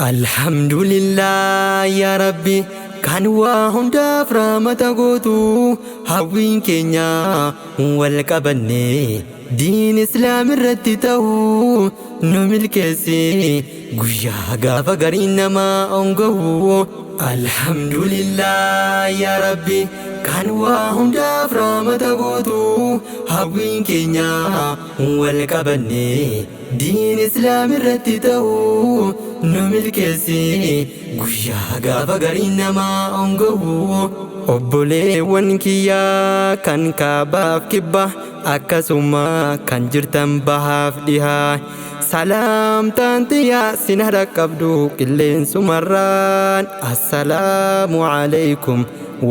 الحمد لله يا ربي كان واهم دافر متقوتو هاوين كينيا والكبني دين إسلام الرتتو نمل كيسي قويا غافا قرين ما أنقو الحمد لله يا ربي كان واهم دافر متقوتو هاوين كينيا والكبني دين إسلام الرتتو نمل كيسي قويا غافا قرين ما أنقو أبولي وانكيا كان كاباف كبا akkasuma kan jirtan bahaaf dhihaa salaam taantiyaa sin haraqabdu qilleensumarraan assalaamu alaykum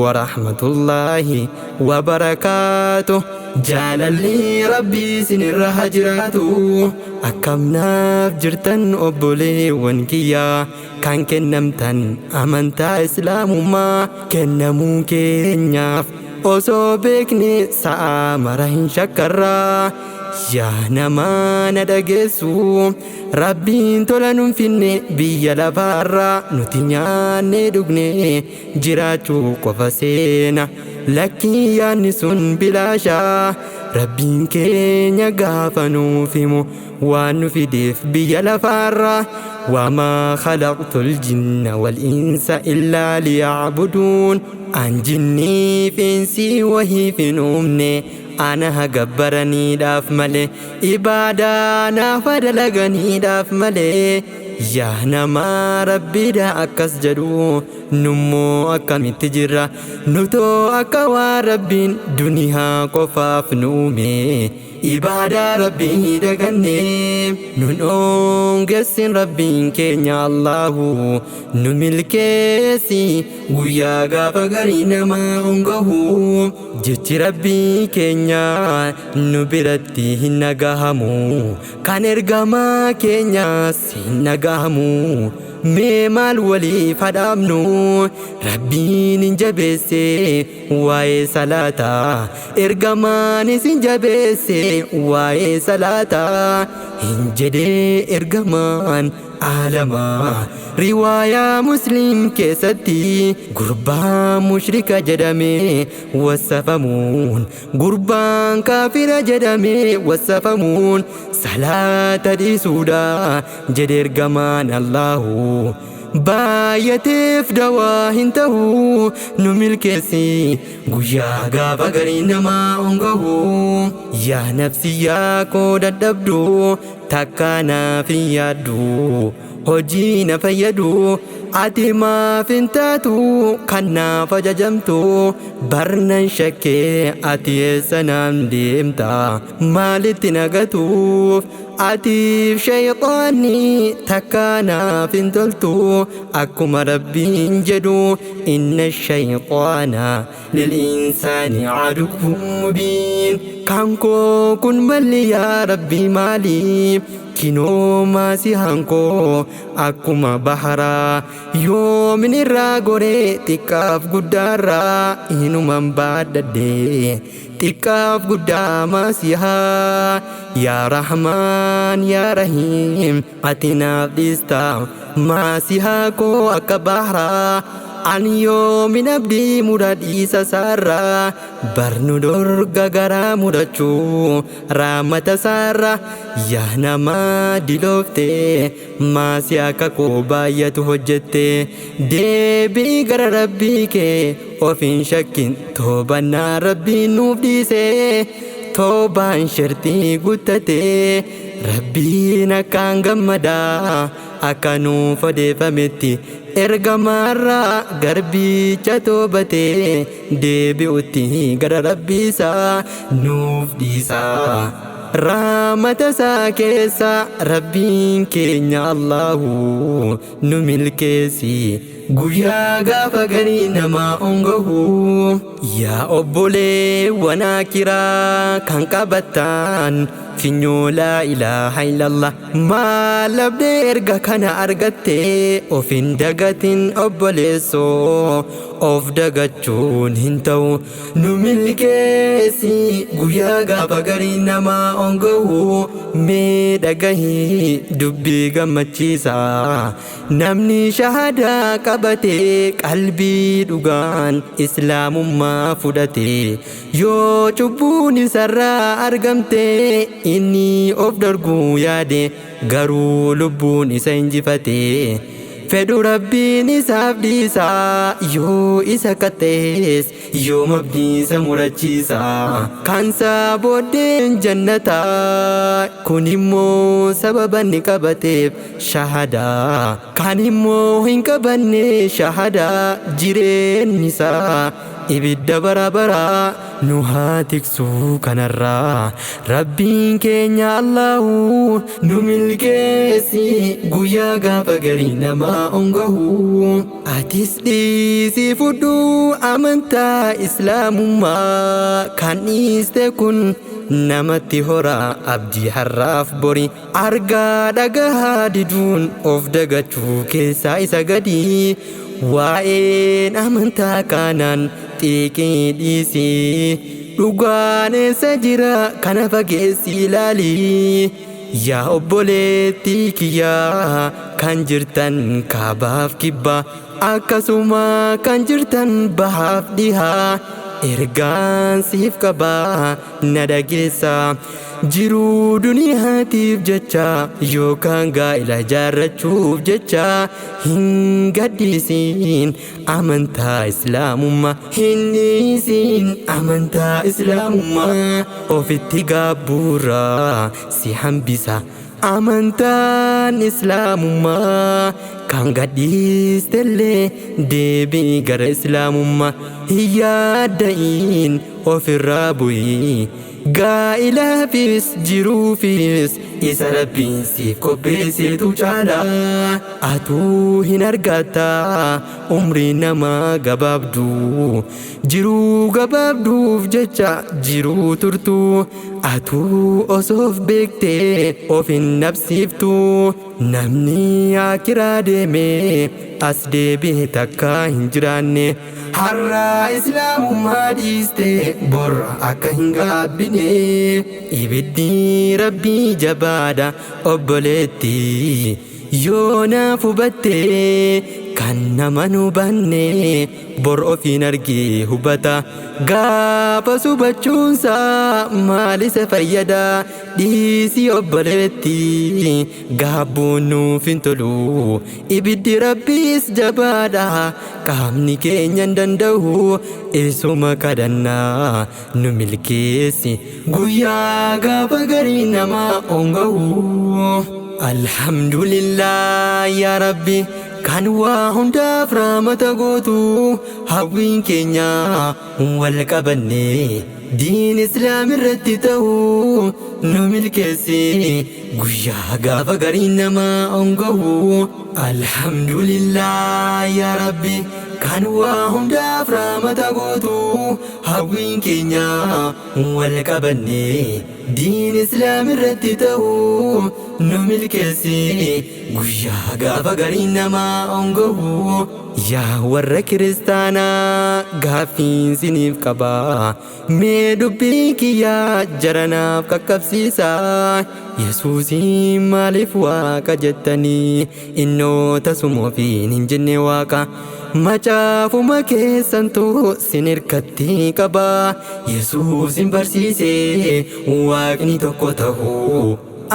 warahmatullaahi wabarakaatuh jaalalli rabbii sinirra hajiraatu akkamnaaf jirtan obboleewwan kiyyaa kan kennamtan amantaa islaamummaa kennamuu keenyaaf osoo beekne sa'a mara hin shakkarraa yaa nama na dhageessu rabbiin tola nun finne biyya lafaarraa nuti nyaanne dhugne jiraachuu qofa seena lakkii yaanni sun bilaashaa rabbiin keenya gaafa nuuf himu waan nu fideef biyya lafaarraa وما خلقت الجن والإنس إلا ليعبدون أن جني فينسي وهي في نومني أنا هجبرني داف ملي إبادانا فدلغني داف ملي يا نما ربي دا أكس جدو نمو أكم تجرى نتو أكوا ربين دنيا قفاف نومي إبادة ربي دغني نون قسن ربي كينيا الله نمل كيسي ويا غافا غرين ما أنقه جتي ربي كينيا نبرتي هنغاهمو كان إرغاما كينيا سنغاهمو ميمال ولي فدامنو ربي ننجبسي واي صلاة إرغمان سنجبسي واي صلاة هنجدي إرغمان عالما رواية مسلم كيستي قربا مشركة جدمي والسفمون قربا كافر جدمي والسفمون صلاة دي سودا جدير قمان الله بايتف دواهن تهو نمل كيسي قويا غافا قرين ما أنقهو يا نفسي يا كود الدبدو تكانا في يدو هجين فيدو ati maaf hin taatu kanaaf ajajamtu barnan shakkee ati eessanaan deemta maalitti nagatuuf atiif shayxaanni takkaanaaf hin toltu akkuma rabbiin jedhu inna shayxaana lilinsaani aduwwun mubiin kan koo kun malli yaa rabbii maaliif kinoo maasi hankoo akkuma baharaa yoomin irraa goree xiqqaaf guddaarraa inuman baadhadhee xiqqaaf guddaa maasihaa yaa rahmaan yaa rahiim ati naaf dhiistaa maasihaa koo akka baharaa an yoomin abdii mudadhiisa saarraa barnu dorga garaa mudachuu raamata saarraa yaa namaa diloofte maasi akka koo baay'atu hojjette deebii gara rabbii kee ofiin shakkin toobannaa rabbiin nuuf dhiise toobaan shartii guttate rabbiin akkaan gammadaa akka nuuf odeeffametti ergamaarraa garbicha toobatee deebi'utti gara rabbiisaa nuuf dhiisaa raamata isaa keessa rabbiin keenya Allahu nu milkeessi guyyaa gaafa garii namaa ongahu yaa obboleewwan akiraa kan qabattan finyoo laa ilaaha illallah maal labdee erga kana argatte of hin dagatin obboleessoo of dagachuun hin ta'u nu milkeessi guyyaa gaafa garii namaa ongahu mee dhagahii dubbii gammachiisa namni shahadaa qabatee qalbii dhugaan islaamummaa fudhate yoo cubbuun isarraa argamte inni of darguu yaade garuu lubbuun isa injifate fedhu rabbiin isaaf dhiisa yoo isa kattees yoo mabdiisa murachiisa kansaa booddeen jannata kun immoo sababa inni qabateef shahadaa kan immoo hin qabanne shahadaa jireenyi isaa ibidda bara baraa nu haa tiksuu kanarraa rabbiin keenya Allahu nu milkeessi guyyaa gaafa garii namaa ongahu atis dhiisii fudhu amantaa islaamummaa kan dhiiste kun namatti horaa abdii har'aaf bori argaa dhagahaa diduun of dagachuu keessaa isa gadii waa'een amantaa kanaan xiiqii dhiisii dhugaan eessa jira kana fageessi ilaalii yaa obboleettii kiyyaa kan jirtan kaabaaf kibba akkasuma kan jirtan bahaaf dhihaa ergaan siif qabaa na dhageessa jiruu duniyaatiif jecha yookaan gaa'ila jaarrachuuf jecha hin gaddisiin amantaa islaamummaa hin dhiisiin amantaa islaamummaa ofitti gaabbuurraa si hambisa amantaan islaamummaa kan gadhiistellee deebii gara islaamummaa hin yaadda'iin ofirraa bu'ii gaa'ilaafis jiruufis isa rabbiin siif qopheesseetu caala atuu hin argata umrii namaa gabaabduu jiruu gabaabduuf jecha jiruu turtuu atuu osoof beektee of hin nabsiiftu namni akiraa deemee as deebi'e takka hin jiraanne har'aa islaamummaa dhiiste bor akka hin gaabbine ibiddi rabbii jabaadha obboleetti yoo naaf hubatte kan nama nu banne bor ofiin argee hubata gaafa hubachuunsaa maal isa fayyada dhiisii obboleetti gaabbuun nuuf hin tolu ibiddi rabbiis jabaadha qaamni keenya hin danda'u isuma kadhannaa nu milkeessi guyyaa gaafa garii namaa ongahu alhamdulillah yaa rabbi kan waa hundaaf rahmata gootu hawwiin keenya wal qabanne diin islaam irratti ta'u nu milkeessi guyyaa gaafa garii namaa ongahu alhamdulillah yaa rabbi kan waa hundaaf rahmata gootu hawwiin keenya wal qabanne diin islaam irratti ta'u nu milkeessi guyyaa gaafa garii namaa ongahu yaa warra kiristaanaa gaaffiin siniif qabaa mee dubbii kiyyaa jaranaaf qaqqabsiisa yesuusiin maaliif waaqa jettanii innoota sumoofiin hin jenne waaqa macaafuma keessantu sin hirkatti qabaa yesuusin barsiise waaqni tokko ta'uu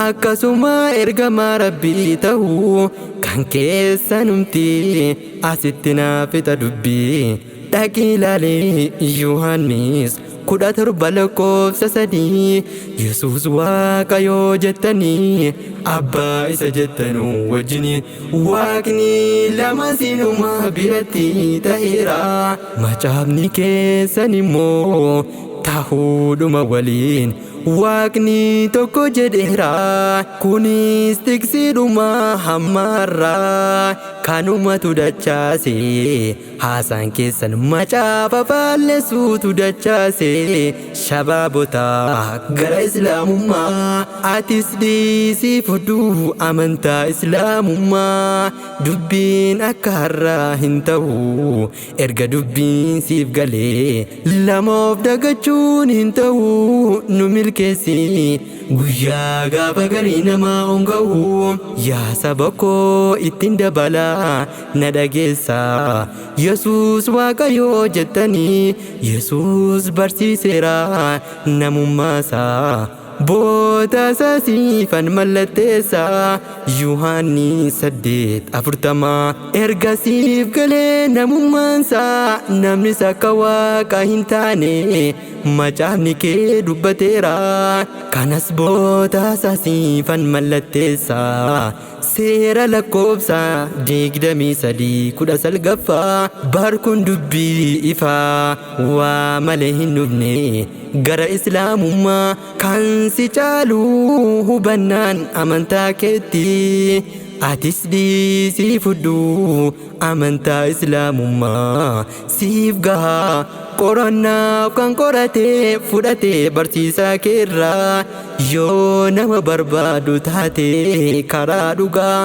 akkasuma ergamaa rabbii ta'uu kan keessanumti asitti naafixa dubbii dhaqii ilaalee yohannis 17:3 yesuus waaqa yoo jettanii abbaa isa jettanuu wajjini waaqni lama sinuma biratti ta'eera macaafni keessan immoo tahuudhuma waliin waaqni tokko jedheera kunis tiksidhuma hammaarraa kanumatu dachaase haasaan keessan macaafa faallesuutu dachaase shabaabota gara islaamummaa atis dhiisii fudhu amantaa islaamummaa dubbiin akka har'aa hin ta'u erga dubbiin siif galee lama of dagachuun hin ta'u nu milkeessi guyyaa gaafa garii namaa onga'u yaa saba koo ittiin dabala na dhageessa Yesuus waaqayyoo jettanii Yesuus barsiiseera namummaasaa boota sasiifan mallatteessa Yohaannis 8:40 ergasiif galee namummaansaa namnis akka waaqa hin taane macaafni kee dubbateera kanas boota sasiifan mallatteessa seera lakkoobsa 23:19 barkun dubbii ifaa waa malee hin dhufne gara islaamummaa kan si caalu hubannaan amantaa keetti atis dhiisii fudhu amantaa islaamummaa siif gahaa qorannaaf kan qoratee fudhatee barsiisaa keerraa yoo nama barbaadu taate karaa dhugaa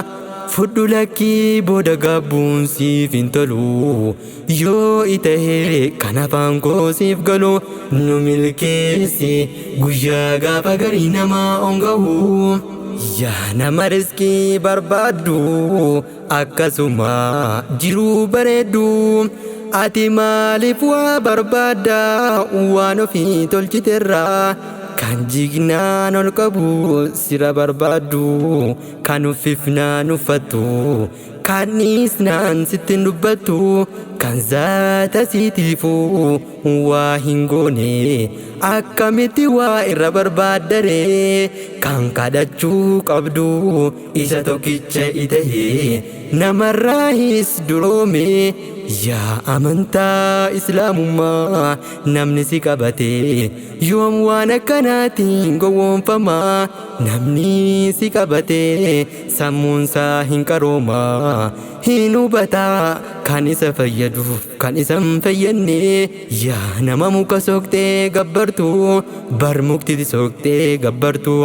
fudhu lakkii booda gaabbuun siif hin tolu yoo itahee kan afaan koo siif galu nu milkeessi guyyaa gaafa garii namaa onga'u yaa nama riskii barbaaddu akkasuma jiruu bareeddu ati maaliif waa barbaadda waan ofii tolchiteerraa kan jignaan ol qabu sira barbaaddu kan uffifnaan uffattu kan dhiisnaan sittin dubbattu kan zaata siitiifu waa hin goone akkamitti waa irra barbaaddare kan kadhachuu qabdu isa tokkicha itahee namarraahis duroome yaa amantaa islaamummaa namni si qabate yoom waan akkanaatiin gowwoomfama namni si qabate sammuunsaa hin qarooma hin hubata kan isa fayyaduuf kan isa hin fayyadne yaa nama muka soqxee gabbartu bar muktiti soqxee gabbartu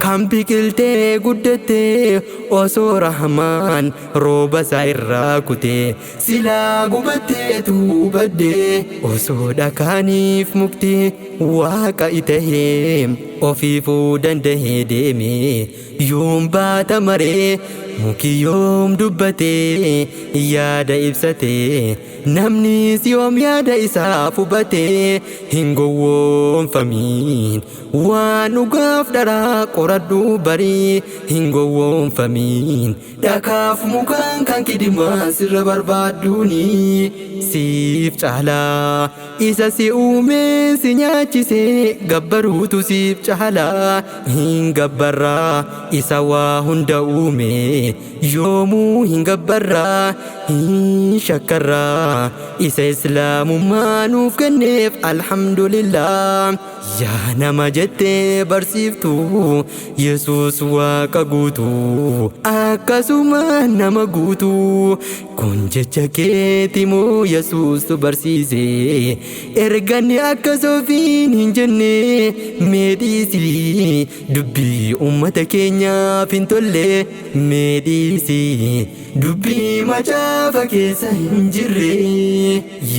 kan biqiltee guddattee osoo rahmaan rooba isaa irraa kutee silaa gubatteetu baddee osoo dhakaaniif mukti waaqa itahee ofiifuu dandahee deeme yoom baata maree muki yoom dubbatee yaada ibsatee namnis yoom yaada isaaf hubatee hin gowwoomfamiin waan dhugaaf dharaa qoradhu barii hin gowwoomfamiin dhakaaf mukaan kan kidimaa sirra barbaadduuni siif caalaa isa si uumee si nyaachisee gabbaruutu siif caalaa hin gabbarraa isa waa hunda uume yoomuu hin gabbarraa hin shakkarraa isa islaamummaa nuuf kenneef alhamdulillah yaa nama jettee barsiiftu Yesuus waaqa guutuu akkasuma nama guutuu kun jecha keeti moo Yesuustu barsiise erganni akkas ofiin hin jenne meedhiisii dubbii ummata keenyaaf hin tolle meedhiisii dubbii macaafa keessa hin jirre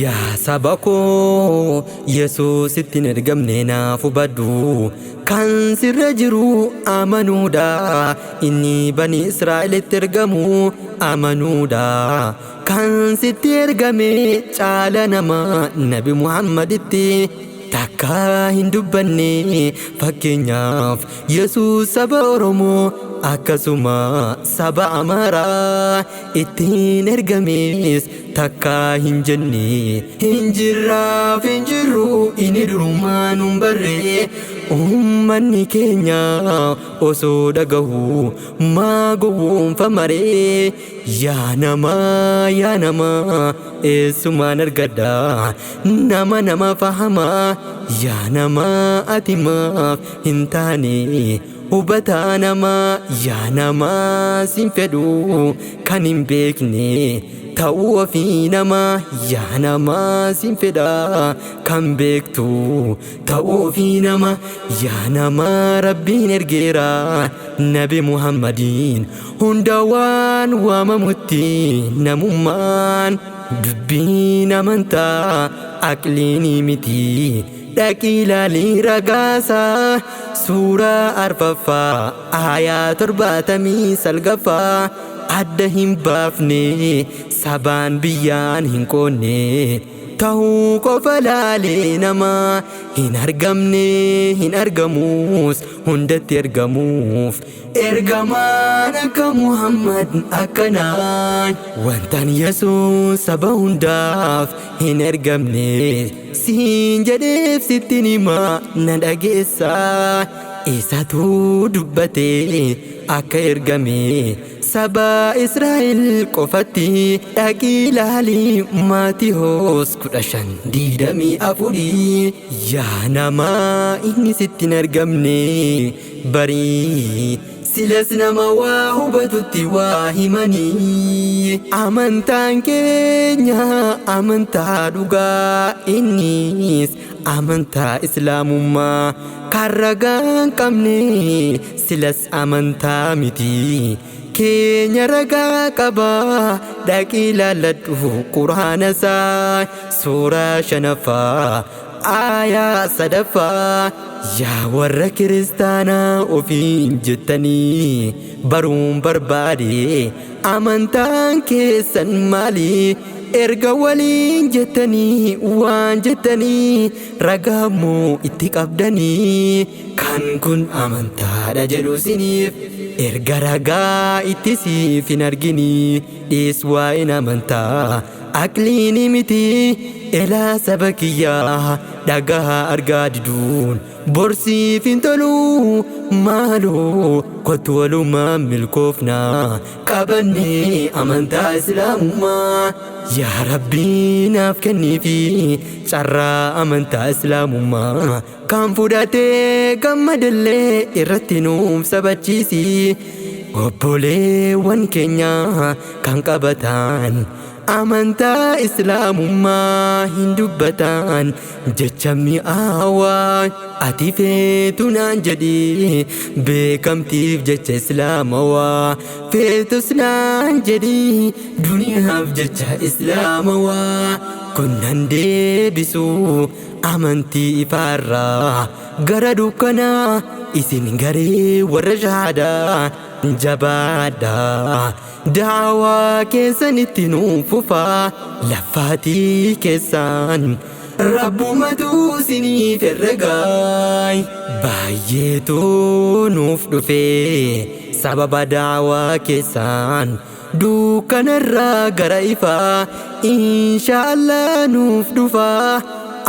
yaa saba koo Yesuus ittiin ergamne naaf hubadhu kan sirra jiru amanuudha inni bani Israa'elitti ergamu amanuudha kan sitti ergame caala nama nabi Muhammaditti takka hin dubbanne fakkeenyaaf Yesuus saba Oromoo akkasuma saba Amaaraa ittiin ergames takka hin jenne hin jirraaf hin jirru inni durumaan hin barre ummanni keenya osoo dhagahu maa gowwoomfamaree yaa namaa eessumaan argadha nama fahamaa yaa namaa ati maaf hin taane hubataa namaa yaa namaa sin fedhu kan hin beekne ta'uu ofii namaa yaa namaa sin fedha kan beektu ta'uu ofii namaa yaa namaa rabbiin ergeera nabi Muhammadiin hunda waan waamamutti namummaan dubbiin amantaa aqliin miti dhaqii ilaalii ragaasaa suuraa arfaffaa aayaa 79 adda hin baafne sabaan biyyaan hin qoonne ta'uu qofa laalee namaa hin argamne hin argamuus hundatti ergamuuf ergamaan akka Muhammad akkanaan wantaan Yesuus saba hundaaf hin ergamne siin jedheef sittin himaa na dhageessaa isatu dubbate akka ergame saba Israa'el qofatti dhaqii ilaalii Maatiyos 15:24 yaa namaa inni sittin argamne barii silas nama waa hubatutti waa himanii amantaan keenya amantaa dhugaa innis amantaa islaamummaa kan ragaan qabne silas amantaa miti keenya ragaa qaba dhaqii ilaaladhu quraana isaa suuraa 5 aayaa 3 yaa warra kiristaanaa ofiin jettanii baruun barbaade amantaan keessan maali erga waliin jettanii waan jettanii ragaammoo itti qabdanii kan kun amantaadha jedhu siniif erga ragaa itti siif hin argini dhiis waa'in amantaa aqliin miti elaa saba kiyyaa dhagaa argaa diduun borsiif hin tolu maaloo kottu walumaan milkoofnaa qabannee amantaa islaamummaa yaa rabbii naaf kenniifi carraa amantaa islaamummaa kan fudhatee gammadallee irratti nuuf sabachiisi obboleewwan keenya kan qabatan amantaa islaamummaa hin dubbatan jecha mi'aawaa ati feetu naan jedhi beekamtiif jecha islaamawaa feetus naan jedhi duniyaaf jecha islaamawaa kun nan deebisu amantii ifaarraa gara dukkanaa isin garee warra shahaadaa jabaadha daawaa keessanitti nuuf fufaa laffaatii keessan rabbumatu isiniif herregaay baay'eetu nuuf dhufee sababa daawaa keessan dukkanarraa gara ifaa inshaallah nuuf dhufaa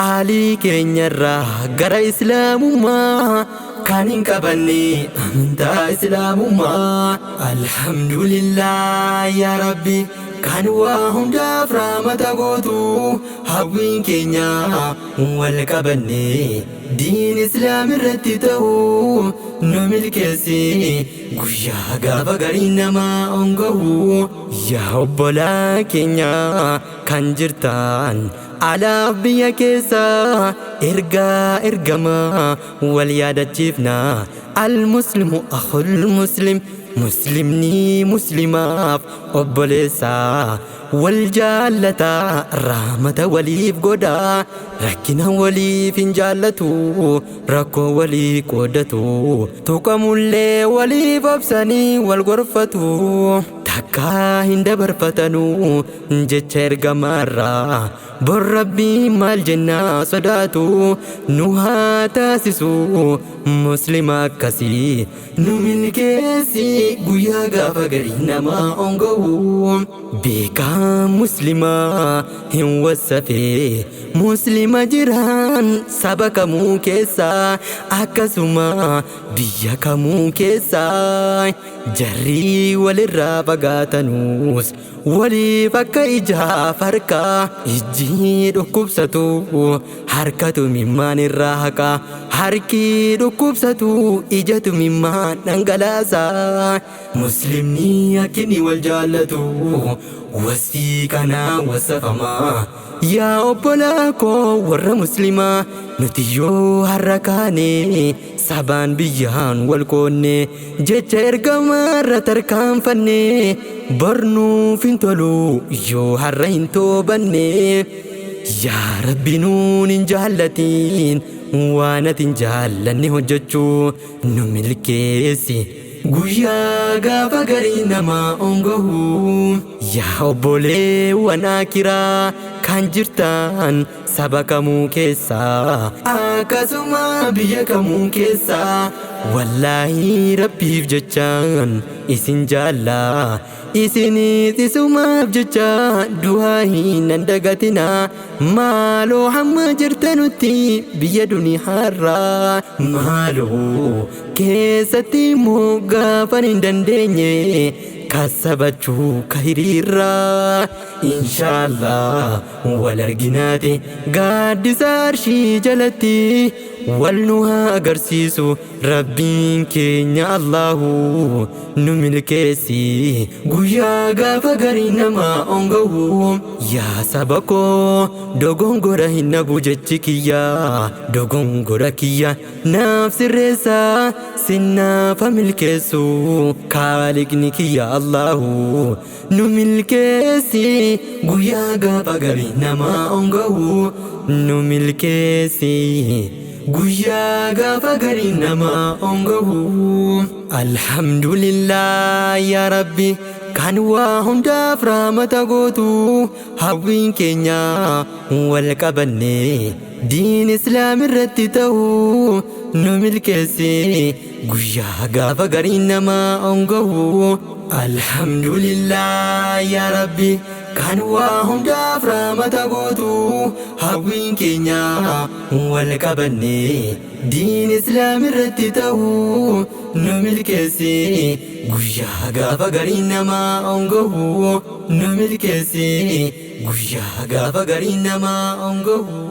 aalii keenyarraa gara islaamummaa kan hin qabanne amantaa islaamummaa alhamdulillah yaa rabbi kan waa hundaaf rahmata gootu hawwiin keenya wal qabanne diin islaam irratti ta'u nu milkeessi guyyaa gaafa gariin namaa ongahu yaa obbolaa keenya kan jirtan alaaf biyya keessa ergama wal yaadachiifna almuslimu akhul muslim muslimni muslimaaf obboleessaa wal jaallataa rahmata waliif godha rakkina waliif hin jaallatu rakkoo walii qoodatu tuqamullee waliif obsanii wal gorfatu takkaa hin dabarfatanuu jecha ergamaarraa bor rabbii maal jennaa sodaatu nu haa taasisu muslima akkasii nu milkeessi guyyaa gaafa garii namaa onga'u beekaa muslimaa hin wassafee muslima jiraan saba kamuu keessaa akkasuma biyya kamuu keessaa jarrii walirraa fagaatanuus waliif akka ijaaf harkaa ijji dhukkubsatu harkatu mimmaan irraa haqa harki dhukkubsatu ijatu mimmaan dhangalaasa muslimni akkinni wal jaallatu wasii kanaa wasafamaa yaa obbolaa koo warra muslimaa nuti yoo har'a kaane sabaan biyyaan wal qoonne jecha ergamaarra tarkaanfanne barnuuf hin tolu yoo har'a hin toobanne yaa rabbi nuun hin jaallatiin waan ati hin jaallanne hojjechuu nu milkeessi guyyaa gaafa garii namaa onga'u yaa obboleewwan akiraa kan jirtan saba kamuu keessaa akkasuma biyya kamuu keessaa wallaahi rabbiif jechaan isin jaallaa isinis isumaaf jecha du'aa hin dagatinaa maaloo hamma jirtanutti biyya duniyaarraa maaloo keessatti immoo gaafan hin dandeenye kasabachuu kahiriirraa inshaallah wal arginaate gaaddisa arshii jalatti wal nu haa agarsiisu rabbiin keenya Allahu nu milkeessi guyyaa gaafa garii namaa onga'u yaa saba koo dogongora hin nabu jechi kiyya dogongora kiyya naaf sirreessa sinnaafa milkeessu kaaliqni kiyya Allahu nu milkeessi guyyaa gaafa garii namaa onga'u nu milkeessi guyyaa gaafa garii namaa onga'u alhamdulillah yaa rabbi kan waa hundaaf rahmata gootu hawwiin keenya wal qabanne diin islaam irratti ta'u nu milkeessi guyyaa gaafa garii namaa onga'u alhamdulillah yaa rabbi kan waa hundaaf rahmata gootu hawwiin keenya wal qabanne diin islaam irratti ta'u nu milkeessi guyyaa gaafa garii namaa onga'u nu milkeessi guyyaa gaafa garii namaa onga'u